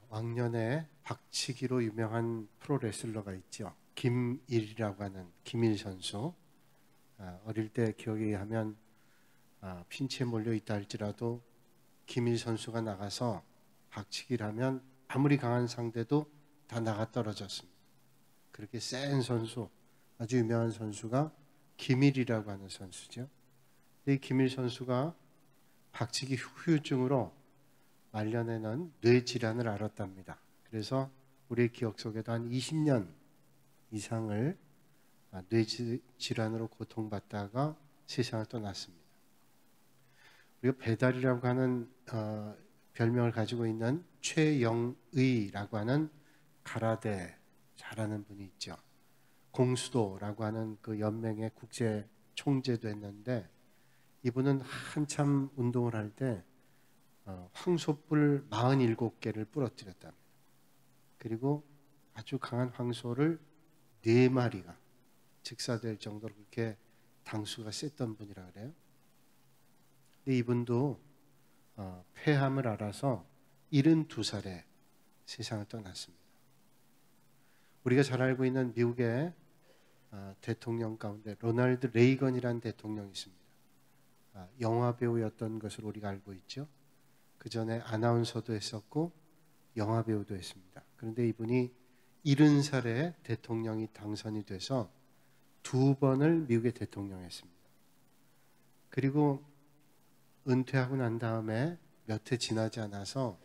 왕년에 박치기로 유명한 프로레슬러가 있죠. 김일이라고 하는 김일 선수. 어릴 때 기억에 의하면 핀치에 몰려 있다 할지라도 김일 선수가 나가서 박치기를 하면 아무리 강한 상대도 다 나가 떨어졌습니다. 그렇게 센 선수, 아주 유명한 선수가 김일이라고 하는 선수죠. 이 김일 선수가 박치기 후유증으로 말년에는 뇌질환을 앓았답니다. 그래서 우리의 기억 속에도 한 20년 이상을 뇌질환으로 고통받다가 세상을 떠났습니다. 우리가 배달이라고 하는 별명을 가지고 있는 최영의라고 하는 가라데 잘하는 분이 있죠. 공수도라고 하는 그 연맹의 국제 총재도 했는데 이분은 한참 운동을 할 때 황소뿔 47개를 부러뜨렸답니다. 그리고 아주 강한 황소를 4마리가 직사될 정도로 그렇게 당수가 셌던 분이라 그래요. 근데 이분도 폐암을 앓아서 72살에 세상을 떠났습니다. 우리가 잘 알고 있는 미국의 대통령 가운데 로널드 레이건이라는 대통령이 있습니다. 영화 배우였던 것으로 우리가 알고 있죠. 그 전에 아나운서도 했었고 영화 배우도 했습니다. 그런데 이분이 70살에 대통령이 당선이 돼서 2번을 미국의 대통령 했습니다. 그리고 은퇴하고 난 다음에 몇 해 지나지 않아서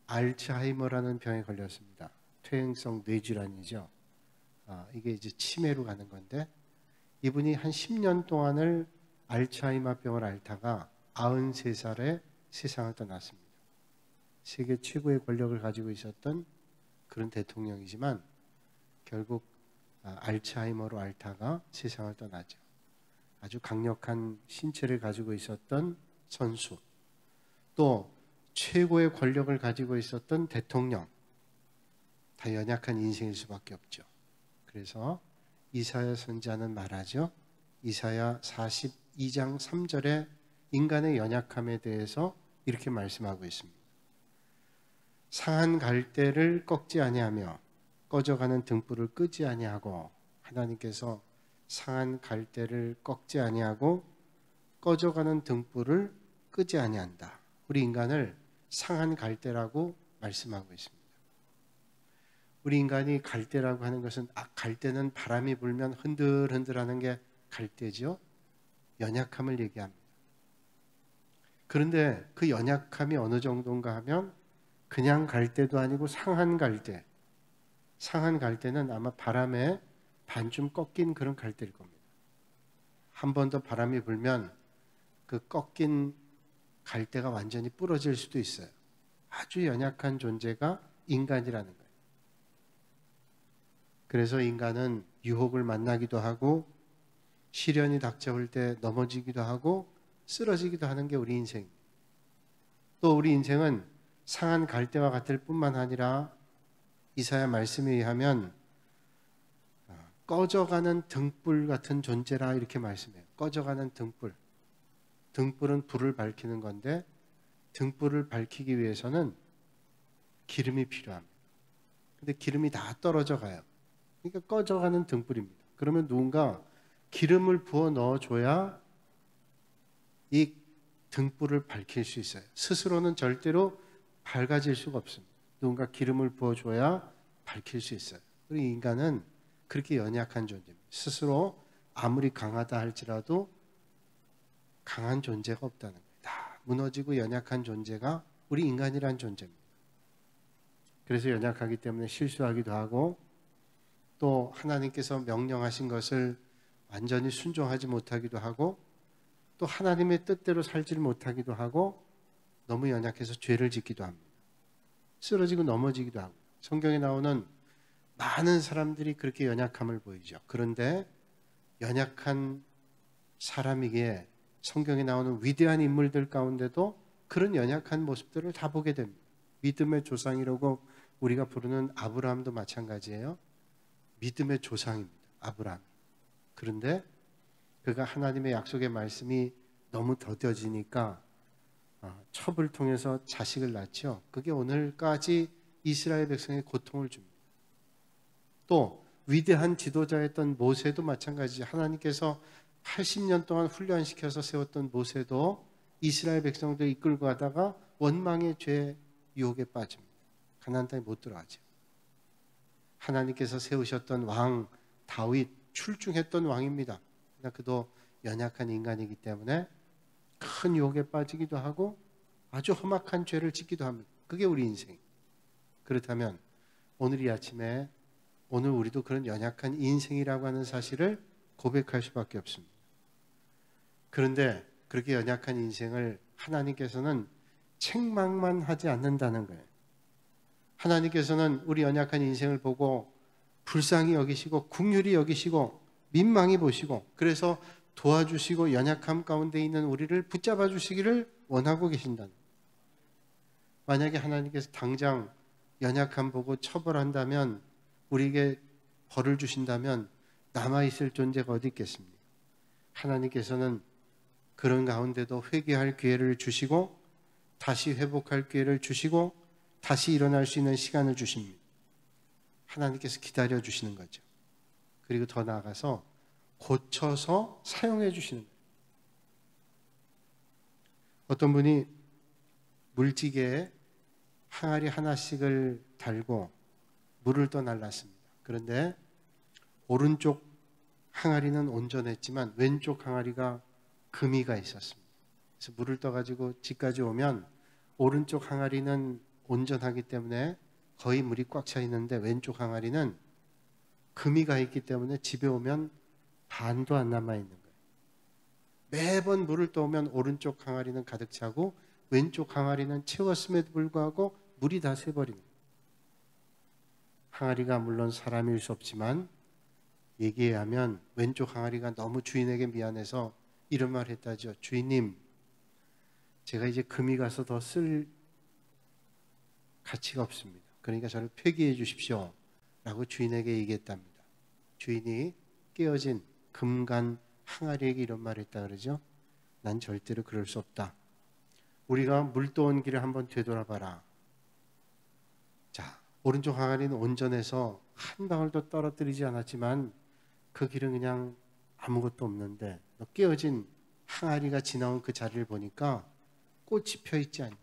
알츠하이머라는 병에 걸렸습니다. 퇴행성 뇌질환이죠. 이게 이제 치매로 가는 건데 이분이 한 10년 동안을 알츠하이머 병을 앓다가 93살에 세상을 떠났습니다. 세계 최고의 권력을 가지고 있었던 그런 대통령이지만 결국 알츠하이머로 앓다가 세상을 떠나죠. 아주 강력한 신체를 가지고 있었던 선수, 또 최고의 권력을 가지고 있었던 대통령, 다 연약한 인생일 수밖에 없죠. 그래서 이사야 선지자는 말하죠. 이사야 42장 3절에 인간의 연약함에 대해서 이렇게 말씀하고 있습니다. 상한 갈대를 꺾지 아니하며 꺼져가는 등불을 끄지 아니하고, 하나님께서 상한 갈대를 꺾지 아니하고 꺼져가는 등불을 끄지 아니한다. 우리 인간을 상한 갈대라고 말씀하고 있습니다. 우리 인간이 갈대라고 하는 것은 갈대는 바람이 불면 흔들흔들하는 게 갈대죠. 연약함을 얘기합니다. 그런데 그 연약함이 어느 정도인가 하면 그냥 갈대도 아니고 상한 갈대. 상한 갈대는 아마 바람에 반쯤 꺾인 그런 갈대일 겁니다. 한 번 더 바람이 불면 그 꺾인 갈대가 완전히 부러질 수도 있어요. 아주 연약한 존재가 인간이라는 거예요. 그래서 인간은 유혹을 만나기도 하고 시련이 닥쳐올 때 넘어지기도 하고 쓰러지기도 하는 게 우리 인생입니다. 또 우리 인생은 상한 갈대와 같을 뿐만 아니라 이사야 말씀에 의하면 꺼져가는 등불 같은 존재라 이렇게 말씀해요. 꺼져가는 등불. 등불은 불을 밝히는 건데 등불을 밝히기 위해서는 기름이 필요합니다. 근데 기름이 다 떨어져 가요. 그러니까 꺼져가는 등불입니다. 그러면 누군가 기름을 부어 넣어줘야 이 등불을 밝힐 수 있어요. 스스로는 절대로 밝아질 수가 없습니다. 누군가 기름을 부어줘야 밝힐 수 있어요. 우리 인간은 그렇게 연약한 존재입니다. 스스로 아무리 강하다 할지라도 강한 존재가 없다는 거예요. 다 무너지고 연약한 존재가 우리 인간이란 존재입니다. 그래서 연약하기 때문에 실수하기도 하고 또 하나님께서 명령하신 것을 완전히 순종하지 못하기도 하고 또 하나님의 뜻대로 살지를 못하기도 하고 너무 연약해서 죄를 짓기도 합니다. 쓰러지고 넘어지기도 하고 성경에 나오는 많은 사람들이 그렇게 연약함을 보이죠. 그런데 연약한 사람이기에 성경에 나오는 위대한 인물들 가운데도 그런 연약한 모습들을 다 보게 됩니다. 믿음의 조상이라고 우리가 부르는 아브라함도 마찬가지예요. 믿음의 조상입니다. 아브라함. 그런데 그가 하나님의 약속의 말씀이 너무 더뎌지니까 첩을 통해서 자식을 낳죠. 그게 오늘까지 이스라엘 백성의 고통을 줍니다. 또 위대한 지도자였던 모세도 마찬가지죠. 하나님께서 80년 동안 훈련시켜서 세웠던 모세도 이스라엘 백성들 이끌고 가다가 원망의 죄 유혹에 빠집니다. 가나안 땅에 못 들어가죠. 하나님께서 세우셨던 왕 다윗, 출중했던 왕입니다. 그러나 그도 연약한 인간이기 때문에 큰 유혹에 빠지기도 하고 아주 험악한 죄를 짓기도 합니다. 그게 우리 인생. 그렇다면 오늘 이 아침에 오늘 우리도 그런 연약한 인생이라고 하는 사실을 고백할 수밖에 없습니다. 그런데 그렇게 연약한 인생을 하나님께서는 책망만 하지 않는다는 거예요. 하나님께서는 우리 연약한 인생을 보고 불쌍히 여기시고 긍휼히 여기시고 민망히 보시고 그래서 도와주시고 연약함 가운데 있는 우리를 붙잡아 주시기를 원하고 계신다는 거예요. 만약에 하나님께서 당장 연약함 보고 처벌한다면 우리에게 벌을 주신다면 남아있을 존재가 어디 있겠습니까? 하나님께서는 그런 가운데도 회개할 기회를 주시고 다시 회복할 기회를 주시고 다시 일어날 수 있는 시간을 주십니다. 하나님께서 기다려 주시는 거죠. 그리고 더 나아가서 고쳐서 사용해 주시는 거예요. 어떤 분이 물지개에 항아리 하나씩을 달고 물을 떠날랐습니다. 그런데 오른쪽 항아리는 온전했지만 왼쪽 항아리가 금이가 있었습니다. 그래서 물을 떠가지고 집까지 오면 오른쪽 항아리는 온전하기 때문에 거의 물이 꽉 차 있는데 왼쪽 항아리는 금이가 있기 때문에 집에 오면 반도 안 남아있는 거예요. 매번 물을 떠오면 오른쪽 항아리는 가득 차고 왼쪽 항아리는 채웠음에도 불구하고 물이 다 새버리는 거예요. 항아리가 물론 사람일 수 없지만 얘기해 하면 왼쪽 항아리가 너무 주인에게 미안해서 이런 말 했다죠. 주인님, 제가 이제 금이 가서 더 쓸 가치가 없습니다. 그러니까 저를 폐기해 주십시오 라고 주인에게 얘기했답니다. 주인이 깨어진 금간 항아리에게 이런 말을 했다 그러죠. 난 절대로 그럴 수 없다. 우리가 물 떠온 길을 한번 되돌아봐라. 자, 오른쪽 항아리는 온전해서 한 방울도 떨어뜨리지 않았지만 그 길은 그냥 아무것도 없는데 깨어진 항아리가 지나온 그 자리를 보니까 꽃이 펴있지 않습니다.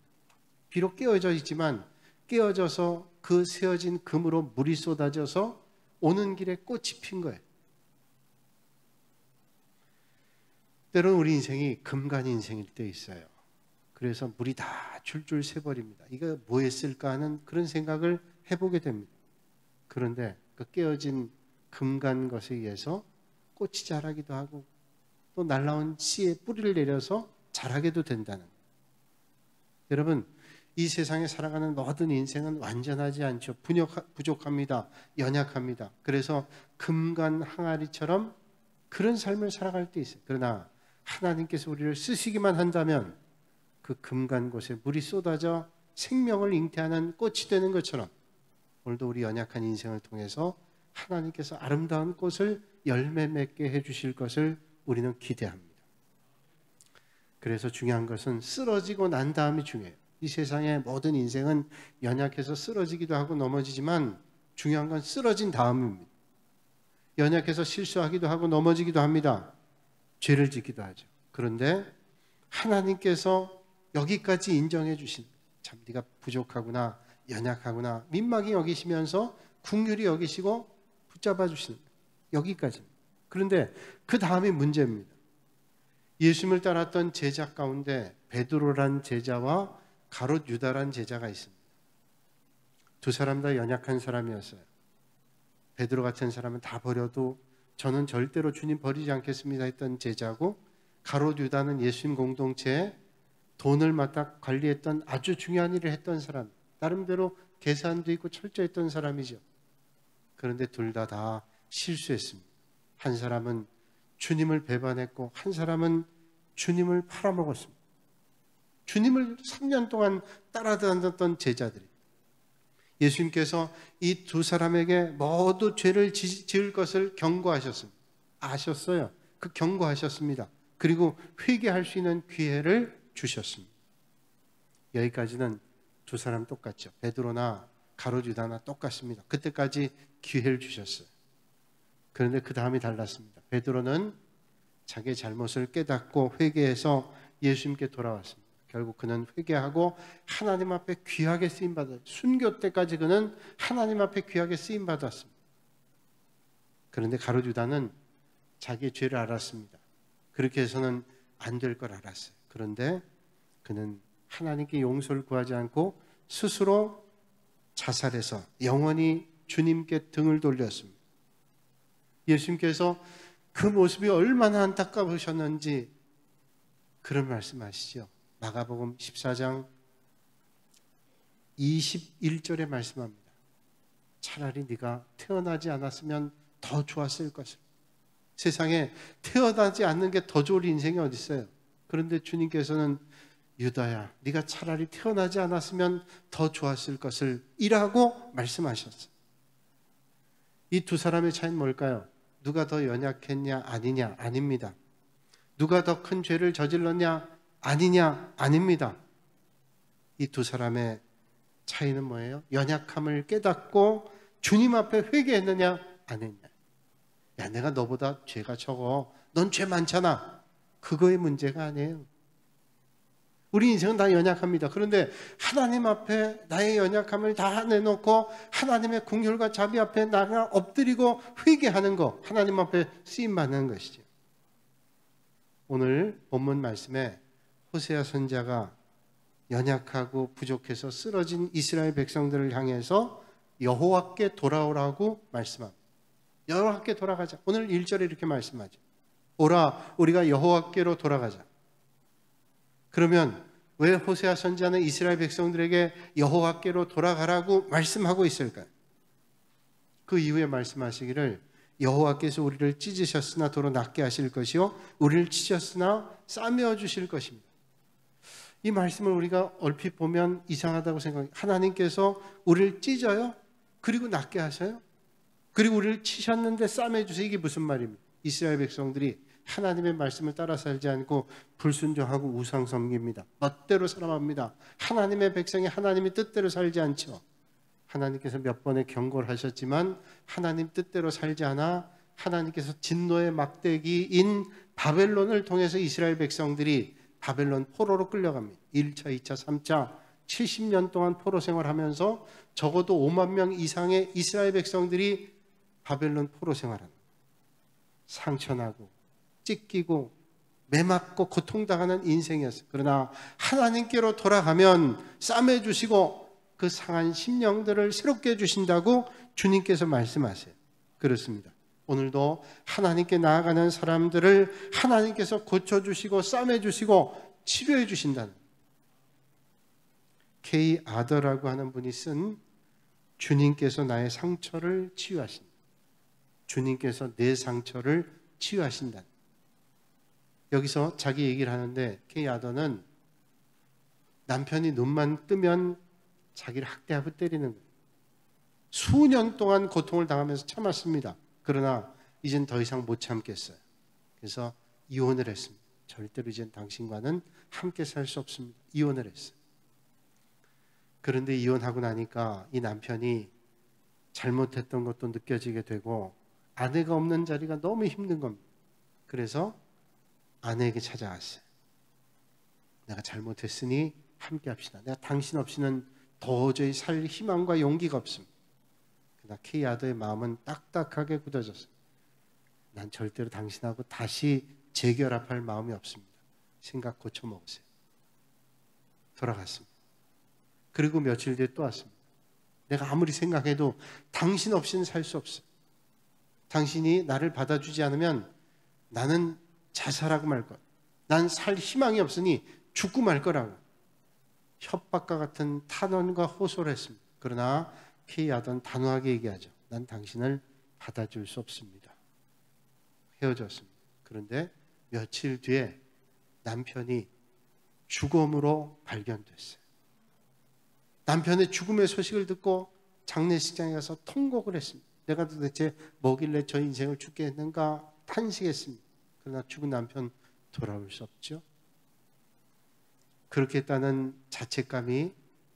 비록 깨어져 있지만 깨어져서 그 세어진 금으로 물이 쏟아져서 오는 길에 꽃이 핀 거예요. 때로는 우리 인생이 금간 인생일 때 있어요. 그래서 물이 다 줄줄 새버립니다. 이거 뭐 했을까 하는 그런 생각을 해보게 됩니다. 그런데 그 깨어진 금간 것에 의해서 꽃이 자라기도 하고 또 날라온 씨에 뿌리를 내려서 자라게도 된다는 거예요. 여러분, 이 세상에 살아가는 모든 인생은 완전하지 않죠. 부족합니다. 연약합니다. 그래서 금간 항아리처럼 그런 삶을 살아갈 때 있어요. 그러나 하나님께서 우리를 쓰시기만 한다면 그 금간 곳에 물이 쏟아져 생명을 잉태하는 꽃이 되는 것처럼 오늘도 우리 연약한 인생을 통해서 하나님께서 아름다운 꽃을 열매 맺게 해주실 것을 우리는 기대합니다. 그래서 중요한 것은 쓰러지고 난 다음이 중요해요. 이 세상의 모든 인생은 연약해서 쓰러지기도 하고 넘어지지만 중요한 건 쓰러진 다음입니다. 연약해서 실수하기도 하고 넘어지기도 합니다. 죄를 짓기도 하죠. 그런데 하나님께서 여기까지 인정해 주신, 참 네가 부족하구나, 연약하구나, 민망히 여기시면서 긍휼히 여기시고 붙잡아 주시는 거예요. 여기까지입니다. 그런데 그 다음이 문제입니다. 예수님을 따랐던 제자 가운데 베드로란 제자와 가롯 유다란 제자가 있습니다. 두 사람 다 연약한 사람이었어요. 베드로 같은 사람은 다 버려도 저는 절대로 주님 버리지 않겠습니다 했던 제자고, 가롯 유다는 예수님 공동체에 돈을 맡아 관리했던 아주 중요한 일을 했던 사람, 나름대로 계산도 있고 철저했던 사람이죠. 그런데 둘 다 실수했습니다. 한 사람은 주님을 배반했고 한 사람은 주님을 팔아먹었습니다. 주님을 3년 동안 따라다녔던 제자들이, 예수님께서 이 두 사람에게 모두 죄를 지을 것을 경고하셨습니다. 아셨어요. 그 경고하셨습니다. 그리고 회개할 수 있는 기회를 주셨습니다. 여기까지는 두 사람 똑같죠. 베드로나 가룟유다나 똑같습니다. 그때까지 기회를 주셨어요. 그런데 그 다음이 달랐습니다. 베드로는 자기의 잘못을 깨닫고 회개해서 예수님께 돌아왔습니다. 결국 그는 회개하고 하나님 앞에 귀하게 쓰임받았어요. 순교 때까지 그는 하나님 앞에 귀하게 쓰임받았습니다. 그런데 가룟유다는 자기의 죄를 알았습니다. 그렇게 해서는 안 될 걸 알았어요. 그런데 그는 하나님께 용서를 구하지 않고 스스로 자살해서 영원히 주님께 등을 돌렸습니다. 예수님께서 그 모습이 얼마나 안타까우셨는지 그런 말씀하시죠. 마가복음 14장 21절에 말씀합니다. 차라리 네가 태어나지 않았으면 더 좋았을 것을. 세상에 태어나지 않는 게 더 좋을 인생이 어디 있어요? 그런데 주님께서는 유다야, 네가 차라리 태어나지 않았으면 더 좋았을 것을 이라고 말씀하셨어요. 이 두 사람의 차이는 뭘까요? 누가 더 연약했냐 아니냐 아닙니다. 누가 더 큰 죄를 저질렀냐 아니냐 아닙니다. 이 두 사람의 차이는 뭐예요? 연약함을 깨닫고 주님 앞에 회개했느냐 안 했냐. 야, 내가 너보다 죄가 적어. 넌 죄 많잖아. 그거의 문제가 아니에요. 우리 인생은 다 연약합니다. 그런데 하나님 앞에 나의 연약함을 다 내놓고 하나님의 긍휼과 자비 앞에 나가 엎드리고 회개하는 거, 하나님 앞에 쓰임받는 것이죠. 오늘 본문 말씀에 호세아 선지자가 연약하고 부족해서 쓰러진 이스라엘 백성들을 향해서 여호와께 돌아오라고 말씀합니다. 여호와께 돌아가자. 오늘 1절에 이렇게 말씀하죠. 오라, 우리가 여호와께로 돌아가자. 그러면 왜 호세아 선지자는 이스라엘 백성들에게 여호와께로 돌아가라고 말씀하고 있을까요? 그 이후에 말씀하시기를 여호와께서 우리를 찢으셨으나 도로 낫게 하실 것이요 우리를 치셨으나 싸매어 주실 것입니다. 이 말씀을 우리가 얼핏 보면 이상하다고 생각해요. 하나님께서 우리를 찢어요? 그리고 낫게 하셔요? 그리고 우리를 치셨는데 싸매어 주세요. 이게 무슨 말입니까? 이스라엘 백성들이 하나님의 말씀을 따라 살지 않고 불순종하고 우상 섬깁니다. 멋대로 살아갑니다. 하나님의 백성이 하나님의 뜻대로 살지 않죠. 하나님께서 몇 번의 경고를 하셨지만 하나님 뜻대로 살지 않아 하나님께서 진노의 막대기인 바벨론을 통해서 이스라엘 백성들이 바벨론 포로로 끌려갑니다. 1차, 2차, 3차 70년 동안 포로 생활하면서 적어도 5만 명 이상의 이스라엘 백성들이 바벨론 포로 생활합니다. 상처나고 찢기고 매맞고 고통당하는 인생이었어요. 그러나 하나님께로 돌아가면 싸매주시고 그 상한 심령들을 새롭게 해주신다고 주님께서 말씀하세요. 그렇습니다. 오늘도 하나님께 나아가는 사람들을 하나님께서 고쳐주시고 싸매주시고 치료해 주신다는 K. 아더라고 하는 분이 쓴 주님께서 나의 상처를 치유하신다. 주님께서 내 상처를 치유하신다. 여기서 자기 얘기를 하는데 K. 아더는 남편이 눈만 뜨면 자기를 학대하고 때리는 거예요. 수년 동안 고통을 당하면서 참았습니다. 그러나 이젠 더 이상 못 참겠어요. 그래서 이혼을 했습니다. 절대로 이젠 당신과는 함께 살 수 없습니다. 이혼을 했어요. 그런데 이혼하고 나니까 이 남편이 잘못했던 것도 느껴지게 되고 아내가 없는 자리가 너무 힘든 겁니다. 그래서 아내에게 찾아왔어요. 내가 잘못했으니 함께 합시다. 내가 당신 없이는 도저히 살 희망과 용기가 없습니다. 그러나 K. 아더의 마음은 딱딱하게 굳어졌어요. 난 절대로 당신하고 다시 재결합할 마음이 없습니다. 생각 고쳐먹으세요. 돌아갔습니다. 그리고 며칠 뒤에 또 왔습니다. 내가 아무리 생각해도 당신 없이는 살 수 없어요. 당신이 나를 받아주지 않으면 나는 자살하고 말 거야. 난 살 희망이 없으니 죽고 말 거라고. 협박과 같은 탄원과 호소를 했습니다. 그러나 K. 아더는 단호하게 얘기하죠. 난 당신을 받아줄 수 없습니다. 헤어졌습니다. 그런데 며칠 뒤에 남편이 죽음으로 발견됐어요. 남편의 죽음의 소식을 듣고 장례식장에 가서 통곡을 했습니다. 내가 도대체 뭐길래 저 인생을 죽게 했는가 탄식했습니다. 그러나 죽은 남편 돌아올 수 없죠. 그렇게 했다는 자책감이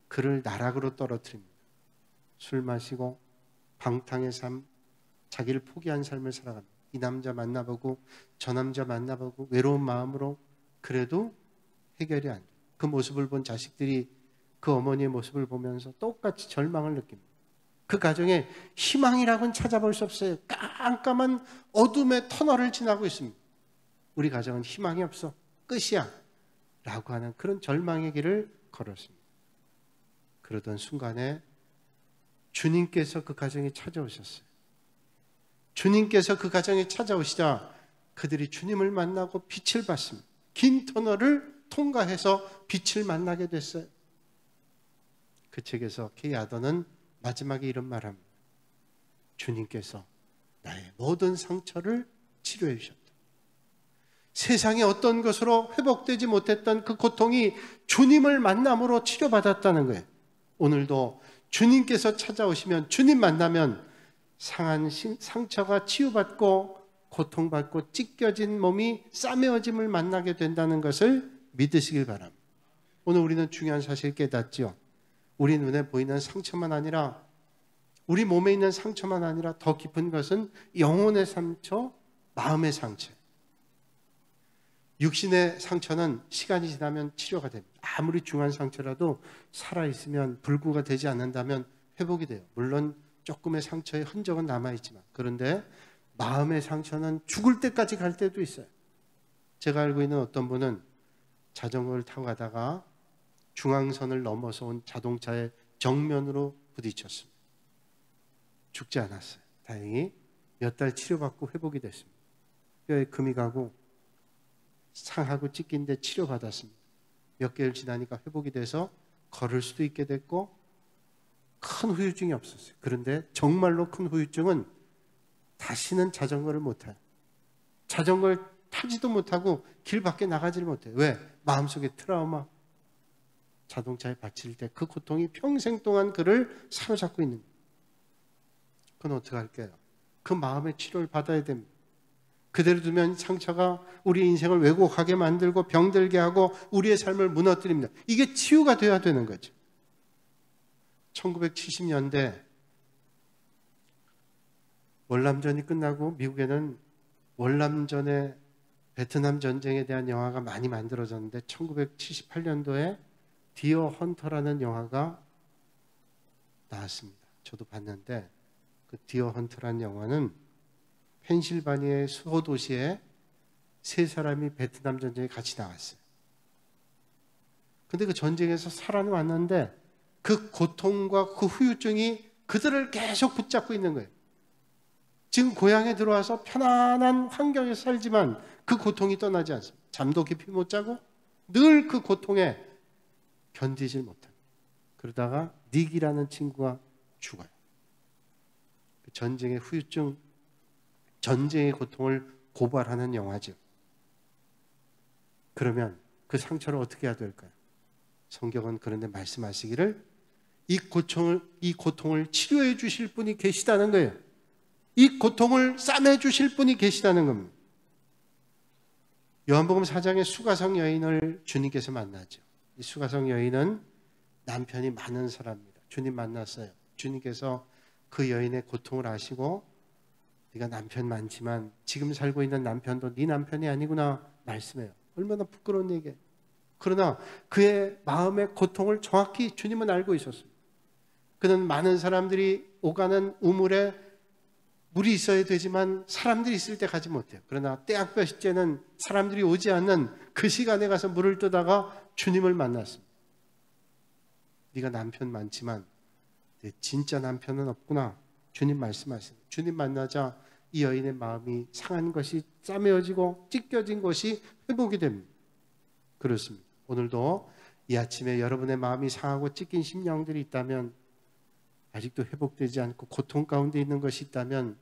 그를 나락으로 떨어뜨립니다. 술 마시고 방탕의 삶, 자기를 포기한 삶을 살아갑니다. 이 남자 만나보고 저 남자 만나보고 외로운 마음으로 그래도 해결이 안 돼요. 그 모습을 본 자식들이 그 어머니의 모습을 보면서 똑같이 절망을 느낍니다. 그 가정에 희망이라고는 찾아볼 수 없어요. 깜깜한 어둠의 터널을 지나고 있습니다. 우리 가정은 희망이 없어. 끝이야. 라고 하는 그런 절망의 길을 걸었습니다. 그러던 순간에 주님께서 그 가정에 찾아오셨어요. 주님께서 그 가정에 찾아오시자 그들이 주님을 만나고 빛을 받습니다. 긴 터널을 통과해서 빛을 만나게 됐어요. 그 책에서 케이 아더는 마지막에 이런 말합니다. 주님께서 나의 모든 상처를 치료해 주셨다. 세상의 어떤 것으로 회복되지 못했던 그 고통이 주님을 만남으로 치료받았다는 거예요. 오늘도 주님께서 찾아오시면, 주님 만나면 상한 상처가 치유받고 고통받고 찢겨진 몸이 싸매어짐을 만나게 된다는 것을 믿으시길 바랍니다. 오늘 우리는 중요한 사실을 깨닫죠. 우리 눈에 보이는 상처만 아니라, 우리 몸에 있는 상처만 아니라 더 깊은 것은 영혼의 상처, 마음의 상처. 육신의 상처는 시간이 지나면 치료가 됩니다. 아무리 중한 상처라도 살아있으면, 불구가 되지 않는다면 회복이 돼요. 물론 조금의 상처의 흔적은 남아있지만. 그런데 마음의 상처는 죽을 때까지 갈 때도 있어요. 제가 알고 있는 어떤 분은 자전거를 타고 가다가 중앙선을 넘어서 온 자동차의 정면으로 부딪혔습니다. 죽지 않았어요. 다행히 몇 달 치료받고 회복이 됐습니다. 뼈에 금이 가고 상하고 찢긴데 치료받았습니다. 몇 개월 지나니까 회복이 돼서 걸을 수도 있게 됐고 큰 후유증이 없었어요. 그런데 정말로 큰 후유증은 다시는 자전거를 못 타요. 자전거를 타지도 못하고 길 밖에 나가지를 못해요. 왜? 마음속에 트라우마. 자동차에 받칠 때 그 고통이 평생 동안 그를 사로잡고 있는 거예요. 그건 어떻게 할까요? 그 마음의 치료를 받아야 됩니다. 그대로 두면 상처가 우리 인생을 왜곡하게 만들고 병들게 하고 우리의 삶을 무너뜨립니다. 이게 치유가 돼야 되는 거죠. 1970년대 월남전이 끝나고 미국에는 월남전의 베트남 전쟁에 대한 영화가 많이 만들어졌는데 1978년도에 디어 헌터라는 영화가 나왔습니다. 저도 봤는데 그 디어 헌터라는 영화는 펜실바니아의 소도시에 세 사람이 베트남 전쟁에 같이 나갔어요. 근데 그 전쟁에서 살아왔는데 그 고통과 그 후유증이 그들을 계속 붙잡고 있는 거예요. 지금 고향에 들어와서 편안한 환경에서 살지만 그 고통이 떠나지 않습니다. 잠도 깊이 못 자고 늘 그 고통에 견디질 못합니다. 그러다가 닉이라는 친구가 죽어요. 그 전쟁의 후유증, 전쟁의 고통을 고발하는 영화죠. 그러면 그 상처를 어떻게 해야 될까요? 성경은 그런데 말씀하시기를 이 고통을 치료해 주실 분이 계시다는 거예요. 이 고통을 싸매 주실 분이 계시다는 겁니다. 요한복음 4장의 수가성 여인을 주님께서 만나죠. 이 수가성 여인은 남편이 많은 사람입니다. 주님 만났어요. 주님께서 그 여인의 고통을 아시고 네가 남편 많지만 지금 살고 있는 남편도 네 남편이 아니구나 말씀해요. 얼마나 부끄러운 얘기예요. 그러나 그의 마음의 고통을 정확히 주님은 알고 있었습니다. 그는 많은 사람들이 오가는 우물에 물이 있어야 되지만 사람들이 있을 때 가지 못해요. 그러나 때학볕때는 사람들이 오지 않는 그 시간에 가서 물을 뜨다가 주님을 만났습니다. 네가 남편 많지만 내 진짜 남편은 없구나. 주님 말씀하십니다. 주님 만나자 이 여인의 마음이 상한 것이 싸매어지고 찢겨진 것이 회복이 됩니다. 그렇습니다. 오늘도 이 아침에 여러분의 마음이 상하고 찢긴 심령들이 있다면, 아직도 회복되지 않고 고통 가운데 있는 것이 있다면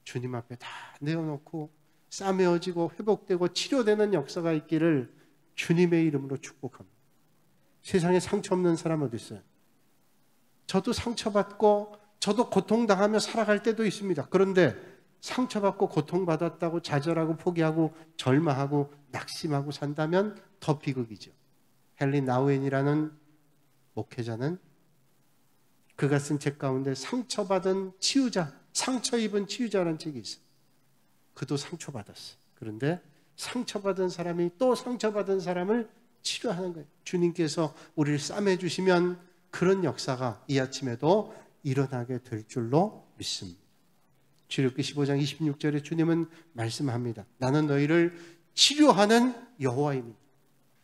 주님 앞에 다 내어놓고 싸매어지고 회복되고 치료되는 역사가 있기를 주님의 이름으로 축복합니다. 세상에 상처 없는 사람 어디 있어요? 저도 상처받고 저도 고통당하며 살아갈 때도 있습니다. 그런데 상처받고 고통받았다고 좌절하고 포기하고 절망하고 낙심하고 산다면 더 비극이죠. 헨리 나우엔이라는 목회자는 그가 쓴 책 가운데 상처받은 치유자, 상처 입은 치유자라는 책이 있어요. 그도 상처받았어요. 그런데 상처받은 사람이 또 상처받은 사람을 치료하는 거예요. 주님께서 우리를 싸매주시면 그런 역사가 이 아침에도 일어나게 될 줄로 믿습니다. 출애굽기 15장 26절에 주님은 말씀합니다. 나는 너희를 치료하는 여호와입니다.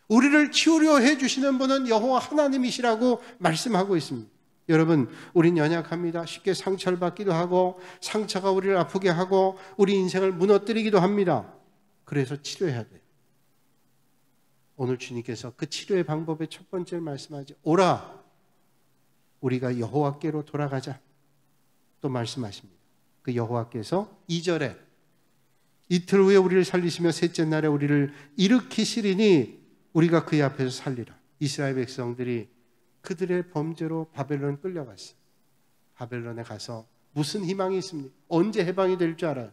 우리를 치유려 해주시는 분은 여호와 하나님이시라고 말씀하고 있습니다. 여러분, 우린 연약합니다. 쉽게 상처를 받기도 하고 상처가 우리를 아프게 하고 우리 인생을 무너뜨리기도 합니다. 그래서 치료해야 돼요. 오늘 주님께서 그 치료의 방법의 첫 번째를 말씀하죠. 오라, 우리가 여호와께로 돌아가자. 또 말씀하십니다. 그 여호와께서 2절에 이틀 후에 우리를 살리시며 셋째 날에 우리를 일으키시리니 우리가 그의 앞에서 살리라. 이스라엘 백성들이 그들의 범죄로 바벨론 끌려갔어요. 바벨론에 가서 무슨 희망이 있습니까? 언제 해방이 될 줄 알아요?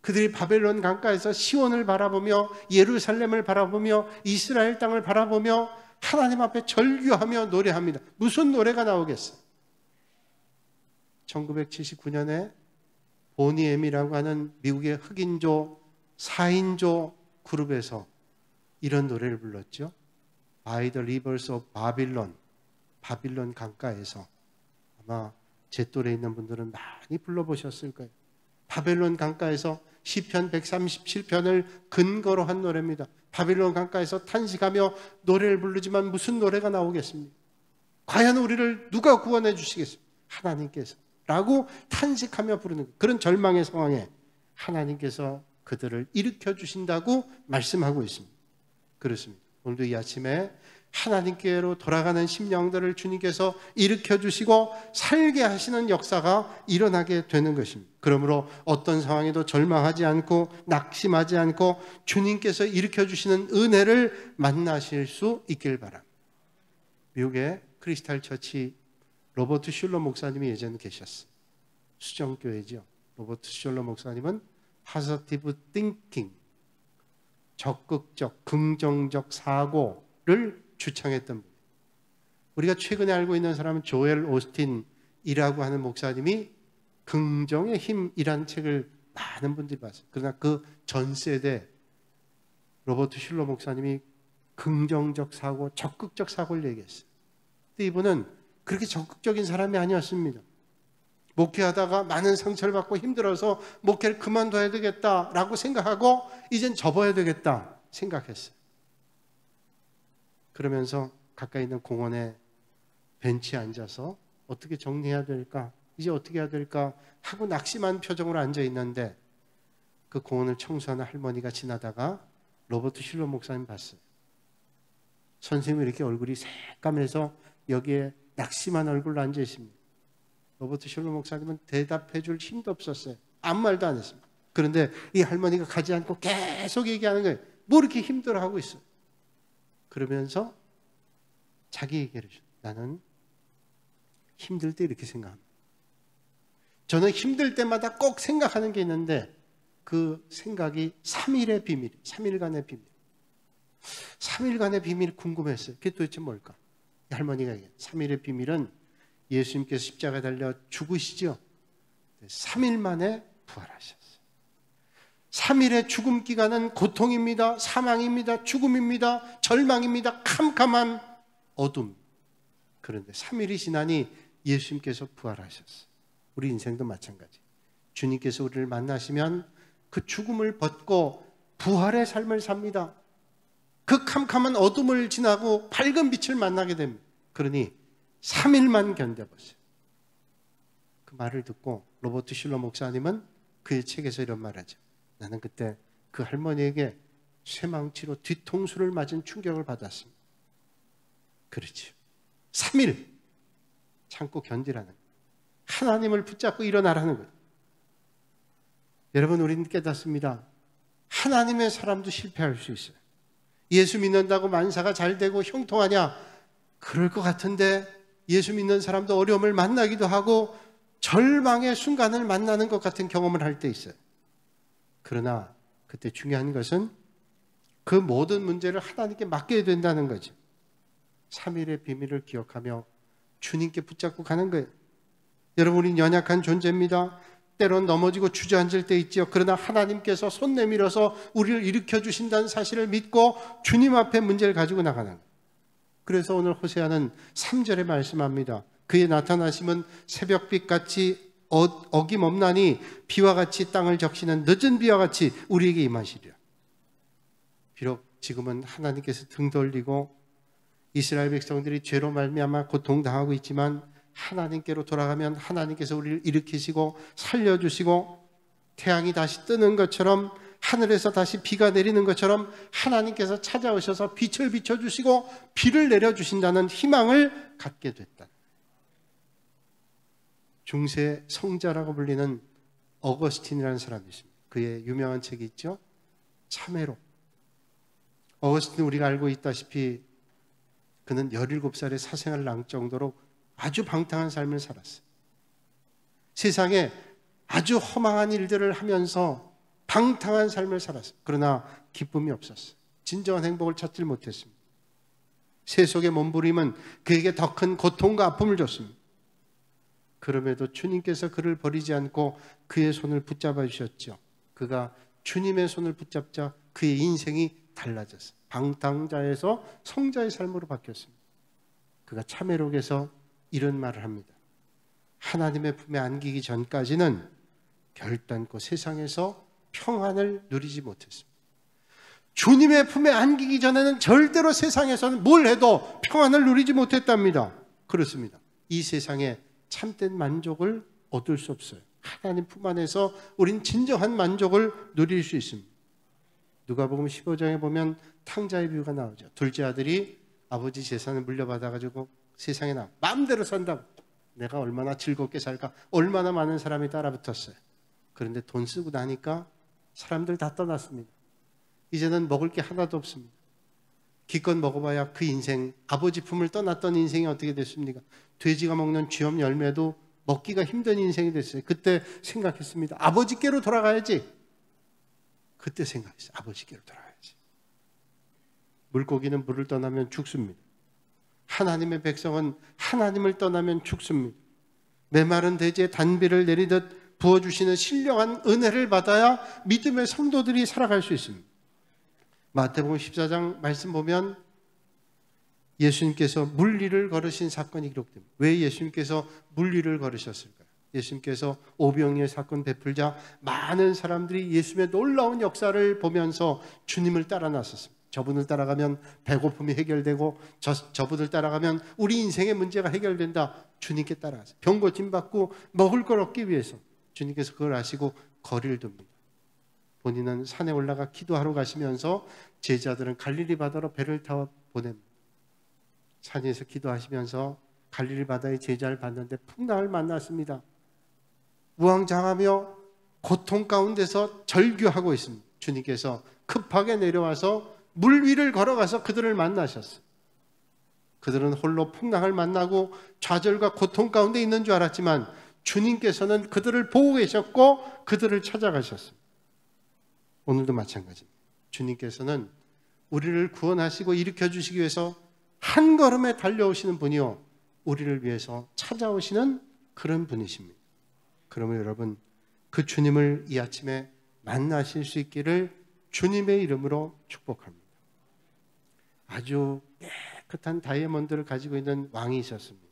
그들이 바벨론 강가에서 시온을 바라보며 예루살렘을 바라보며 이스라엘 땅을 바라보며 하나님 앞에 절규하며 노래합니다. 무슨 노래가 나오겠어요? 1979년에 보니엠이라고 하는 미국의 흑인조 4인조 그룹에서 이런 노래를 불렀죠. By the rivers of Babylon, 바빌론 강가에서. 아마 제 또래에 있는 분들은 많이 불러보셨을 거예요. 바벨론 강가에서 시편 137편을 근거로 한 노래입니다. 바빌론 강가에서 탄식하며 노래를 부르지만 무슨 노래가 나오겠습니까? 과연 우리를 누가 구원해 주시겠습니까? 하나님께서. 라고 탄식하며 부르는 그런 절망의 상황에 하나님께서 그들을 일으켜 주신다고 말씀하고 있습니다. 그렇습니다. 오늘도 이 아침에 하나님께로 돌아가는 심령들을 주님께서 일으켜 주시고 살게 하시는 역사가 일어나게 되는 것입니다. 그러므로 어떤 상황에도 절망하지 않고 낙심하지 않고 주님께서 일으켜 주시는 은혜를 만나실 수 있길 바랍니다. 미국의 크리스탈 처치 로버트 슐러 목사님이 예전에 계셨어요. 수정교회죠. 로버트 슐러 목사님은 positive thinking, 적극적, 긍정적 사고를 주창했던 분이에요. 우리가 최근에 알고 있는 사람은 조엘 오스틴이라고 하는 목사님이 긍정의 힘이라는 책을 많은 분들이 봤어요. 그러나 그 전 세대 로버트 슐러 목사님이 긍정적 사고, 적극적 사고를 얘기했어요. 근데 이분은 그렇게 적극적인 사람이 아니었습니다. 목회하다가 많은 상처를 받고 힘들어서 목회를 그만둬야 되겠다라고 생각하고 이젠 접어야 되겠다 생각했어요. 그러면서 가까이 있는 공원에 벤치에 앉아서 어떻게 정리해야 될까? 이제 어떻게 해야 될까? 하고 낙심한 표정으로 앉아 있는데 그 공원을 청소하는 할머니가 지나다가 로버트 슐러 목사님 봤어요. 선생님이 이렇게 얼굴이 새까매서 여기에 낙심한 얼굴로 앉아 있습니다. 로버트 슐러 목사님은 대답해 줄 힘도 없었어요. 아무 말도 안 했습니다. 그런데 이 할머니가 가지 않고 계속 얘기하는 거예요. 뭐 이렇게 힘들어하고 있어요. 그러면서 자기 얘기를 해줘. 나는 힘들 때 이렇게 생각합니다. 저는 힘들 때마다 꼭 생각하는 게 있는데 그 생각이 3일의 비밀, 3일간의 비밀. 3일간의 비밀이 궁금했어요. 그게 도대체 뭘까? 할머니가 얘기해요. 3일의 비밀은 예수님께서 십자가에 달려 죽으시죠. 3일 만에 부활하셨어요. 3일의 죽음 기간은 고통입니다. 사망입니다. 죽음입니다. 절망입니다. 캄캄한 어둠. 그런데 3일이 지나니 예수님께서 부활하셨어요. 우리 인생도 마찬가지. 주님께서 우리를 만나시면 그 죽음을 벗고 부활의 삶을 삽니다. 그 캄캄한 어둠을 지나고 밝은 빛을 만나게 됩니다. 그러니 3일만 견뎌보세요. 그 말을 듣고 로버트 슐러 목사님은 그의 책에서 이런 말하죠. 나는 그때 그 할머니에게 쇠망치로 뒤통수를 맞은 충격을 받았습니다. 그렇죠. 3일 참고 견디라는 거예요. 하나님을 붙잡고 일어나라는 거예요. 여러분, 우리는 깨닫습니다. 하나님의 사람도 실패할 수 있어요. 예수 믿는다고 만사가 잘 되고 형통하냐? 그럴 것 같은데 예수 믿는 사람도 어려움을 만나기도 하고 절망의 순간을 만나는 것 같은 경험을 할 때 있어요. 그러나 그때 중요한 것은 그 모든 문제를 하나님께 맡겨야 된다는 거죠. 3일의 비밀을 기억하며 주님께 붙잡고 가는 거예요. 여러분, 우린 연약한 존재입니다. 때론 넘어지고 주저앉을 때 있죠. 그러나 하나님께서 손 내밀어서 우리를 일으켜 주신다는 사실을 믿고 주님 앞에 문제를 가지고 나가는 거예요. 그래서 오늘 호세아는 3절에 말씀합니다. 그의 나타나심은 새벽빛같이 어김없나니 비와 같이 땅을 적시는 늦은 비와 같이 우리에게 임하시리라. 비록 지금은 하나님께서 등 돌리고 이스라엘 백성들이 죄로 말미암아 고통당하고 있지만 하나님께로 돌아가면 하나님께서 우리를 일으키시고 살려주시고 태양이 다시 뜨는 것처럼 하늘에서 다시 비가 내리는 것처럼 하나님께서 찾아오셔서 빛을 비춰주시고 비를 내려주신다는 희망을 갖게 됐다. 중세 성자라고 불리는 어거스틴이라는 사람이 있습니다. 그의 유명한 책이 있죠. 참회록. 어거스틴은 우리가 알고 있다시피 그는 17살에 사생활을 낳을 정도로 아주 방탕한 삶을 살았어요. 세상에 아주 허망한 일들을 하면서 방탕한 삶을 살았어요. 그러나 기쁨이 없었어요. 진정한 행복을 찾지 못했습니다. 세속의 몸부림은 그에게 더 큰 고통과 아픔을 줬습니다. 그럼에도 주님께서 그를 버리지 않고 그의 손을 붙잡아 주셨죠. 그가 주님의 손을 붙잡자 그의 인생이 달라졌어요. 방탕자에서 성자의 삶으로 바뀌었습니다. 그가 참회록에서 이런 말을 합니다. 하나님의 품에 안기기 전까지는 결단코 세상에서 평안을 누리지 못했습니다. 주님의 품에 안기기 전에는 절대로 세상에서는 뭘 해도 평안을 누리지 못했답니다. 그렇습니다. 이 세상에 참된 만족을 얻을 수 없어요. 하나님 품 안에서 우린 진정한 만족을 누릴 수 있습니다. 누가복음 15장에 보면 탕자의 비유가 나오죠. 둘째 아들이 아버지 재산을 물려받아가지고 세상에 나와 마음대로 산다고. 내가 얼마나 즐겁게 살까, 얼마나 많은 사람이 따라붙었어요. 그런데 돈 쓰고 나니까 사람들 다 떠났습니다. 이제는 먹을 게 하나도 없습니다. 기껏 먹어봐야 그 인생, 아버지 품을 떠났던 인생이 어떻게 됐습니까? 돼지가 먹는 쥐엄 열매도 먹기가 힘든 인생이 됐어요. 그때 생각했습니다. 아버지께로 돌아가야지. 그때 생각했어요. 아버지께로 돌아가야지. 물고기는 물을 떠나면 죽습니다. 하나님의 백성은 하나님을 떠나면 죽습니다. 메마른 대지에 단비를 내리듯 부어주시는 신령한 은혜를 받아야 믿음의 성도들이 살아갈 수 있습니다. 마태복음 14장 말씀 보면 예수님께서 물리를 걸으신 사건이 기록됩니다. 왜 예수님께서 물리를 걸으셨을까요? 예수님께서 오병이의 사건 베풀자 많은 사람들이 예수님의 놀라운 역사를 보면서 주님을 따라 나섰습니다. 저분을 따라가면 배고픔이 해결되고 저분을 따라가면 우리 인생의 문제가 해결된다. 주님께 따라가세요. 병 고침 받고 먹을 걸 얻기 위해서 주님께서 그걸 아시고 거리를 둡니다. 본인은 산에 올라가 기도하러 가시면서 제자들은 갈릴리 바다로 배를 타고 보냅니다. 산에서 기도하시면서 갈릴리 바다의 제자를 봤는데 풍랑을 만났습니다. 우왕좌왕하며 고통 가운데서 절규하고 있습니다. 주님께서 급하게 내려와서 물 위를 걸어가서 그들을 만나셨어요. 그들은 홀로 풍랑을 만나고 좌절과 고통 가운데 있는 줄 알았지만 주님께서는 그들을 보고 계셨고 그들을 찾아가셨습니다. 오늘도 마찬가지입니다. 주님께서는 우리를 구원하시고 일으켜주시기 위해서 한 걸음에 달려오시는 분이요, 우리를 위해서 찾아오시는 그런 분이십니다. 그러면 여러분, 그 주님을 이 아침에 만나실 수 있기를 주님의 이름으로 축복합니다. 아주 깨끗한 다이아몬드를 가지고 있는 왕이 있었습니다.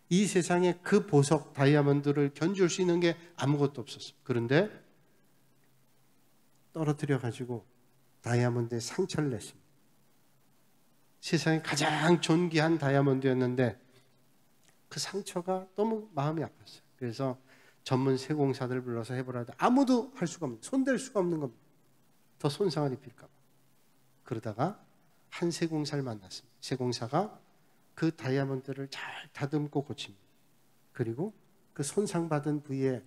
이 세상에 그 보석 다이아몬드를 견줄 수 있는 게 아무것도 없었습니다. 그런데 떨어뜨려 가지고 다이아몬드에 상처를 냈습니다. 세상에 가장 존귀한 다이아몬드였는데 그 상처가 너무 마음이 아팠어요. 그래서 전문 세공사들을 불러서 해보라. 아무도 할 수가 없는, 손댈 수가 없는 겁니다. 더 손상을 입힐까 봐. 그러다가 한 세공사를 만났습니다. 세공사가 그 다이아몬드를 잘 다듬고 고칩니다. 그리고 그 손상받은 부위에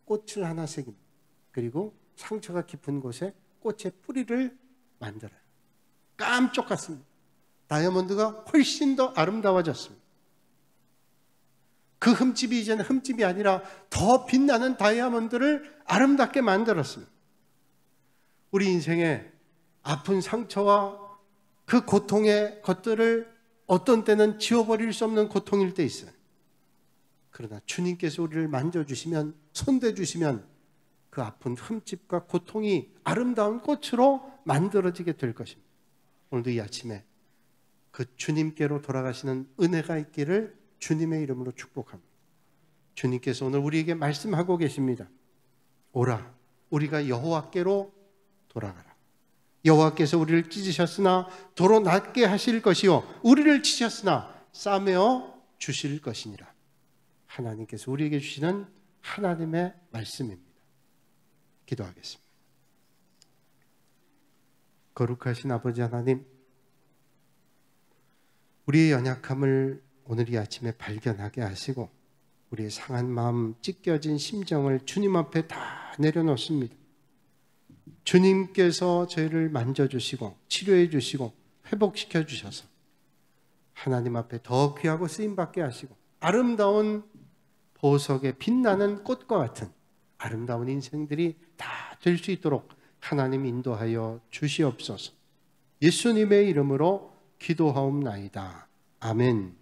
꽃을 하나 새깁니다. 그리고 상처가 깊은 곳에 꽃의 뿌리를 만들어요. 깜짝 같습니다. 다이아몬드가 훨씬 더 아름다워졌습니다. 그 흠집이 이제는 흠집이 아니라 더 빛나는 다이아몬드를 아름답게 만들었습니다. 우리 인생에 아픈 상처와 그 고통의 것들을 어떤 때는 지워버릴 수 없는 고통일 때 있어요. 그러나 주님께서 우리를 만져주시면, 손대주시면 그 아픈 흠집과 고통이 아름다운 꽃으로 만들어지게 될 것입니다. 오늘도 이 아침에 그 주님께로 돌아가시는 은혜가 있기를 주님의 이름으로 축복합니다. 주님께서 오늘 우리에게 말씀하고 계십니다. 오라, 우리가 여호와께로 돌아가라. 여호와께서 우리를 찢으셨으나 도로 낫게 하실 것이요 우리를 치셨으나 싸매어 주실 것이니라. 하나님께서 우리에게 주시는 하나님의 말씀입니다. 기도하겠습니다. 거룩하신 아버지 하나님, 우리의 연약함을 오늘 이 아침에 발견하게 하시고 우리의 상한 마음, 찢겨진 심정을 주님 앞에 다 내려놓습니다. 주님께서 저희를 만져주시고 치료해 주시고 회복시켜 주셔서 하나님 앞에 더 귀하고 쓰임받게 하시고 아름다운 보석에 빛나는 꽃과 같은 아름다운 인생들이 다 될 수 있도록 하나님 인도하여 주시옵소서. 예수님의 이름으로 기도하옵나이다. 아멘.